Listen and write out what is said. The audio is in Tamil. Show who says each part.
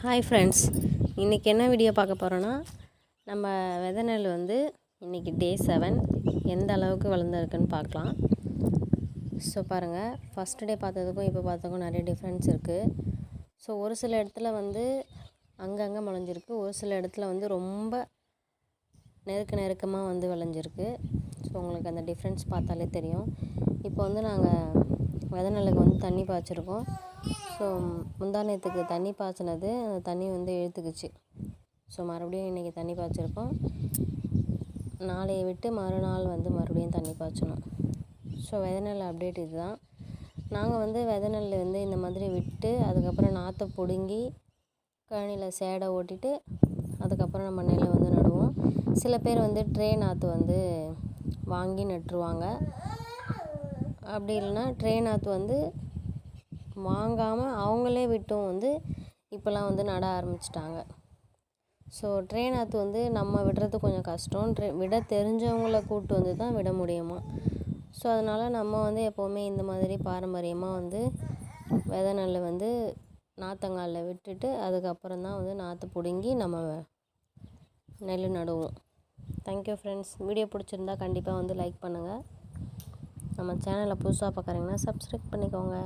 Speaker 1: ஹாய் ஃப்ரெண்ட்ஸ், இன்றைக்கி என்ன வீடியோ பார்க்க போகிறோன்னா, நம்ம விதை நெல் வந்து இன்றைக்கி டே 7 எந்த அளவுக்கு வளர்ந்துருக்குன்னு பார்க்கலாம். ஸோ பாருங்கள், ஃபஸ்ட்டு டே பார்த்ததுக்கும் இப்போ பார்த்ததுக்கும் நிறைய டிஃப்ரென்ஸ் இருக்குது. ஸோ ஒரு சில இடத்துல வந்து அங்கங்கே முளைஞ்சிருக்கு, ஒரு சில இடத்துல வந்து ரொம்ப நெருக்கமாக வந்து விளைஞ்சிருக்கு. ஸோ உங்களுக்கு அந்த டிஃப்ரென்ஸ் பார்த்தாலே தெரியும். இப்போ வந்து நாங்கள் விதை நெல்லுக்கு வந்து தண்ணி பாய்ச்சிருக்கோம். ஸோ முந்தானத்துக்கு தண்ணி பாய்ச்சினது அந்த தண்ணி வந்து இழுத்துக்குச்சு. ஸோ மறுபடியும் இன்றைக்கி தண்ணி பாய்ச்சிருக்கோம். நாளையை விட்டு மறுநாள் வந்து மறுபடியும் தண்ணி பாய்ச்சணும். ஸோ விதை நெல் அப்டேட் இது தான். நாங்கள் வந்து விதை நெல் வந்து இந்த மாதிரி விட்டு அதுக்கப்புறம் நாற்றை பிடுங்கி கழனியில் சேடை ஓட்டிட்டு அதுக்கப்புறம் நம்ம நெல்லை வந்து நடுவோம். சில பேர் வந்து ட்ரே நாற்று வந்து வாங்கி நட்டுருவாங்க. அப்படி இல்லைன்னா ட்ரே நாற்று வந்து வாங்காமல் அவங்களே விட்டும் வந்து இப்போல்லாம் வந்து நட ஆரம்பிச்சிட்டாங்க. ஸோ ட்ரே நாற்று வந்து நம்ம விடுறது கொஞ்சம் கஷ்டம். விட தெரிஞ்சவங்கள கூப்பிட்டு வந்து தான் விட முடியுமா. ஸோ அதனால் நம்ம வந்து எப்போவுமே இந்த மாதிரி பாரம்பரியமாக வந்து விதை நெல் வந்து நாற்றங்காலில் விட்டுட்டு அதுக்கப்புறம் தான் வந்து நாற்று பிடுங்கி நம்ம நெல் நடுவோம். Thank you friends. வீடியோ பிடிச்சிருந்தா கண்டிப்பாக வந்து லைக் பண்ணுங்கள். நம்ம சேனலை புதுசாக பார்க்குறீங்கன்னா சப்ஸ்கிரைப் பண்ணிக்கோங்க.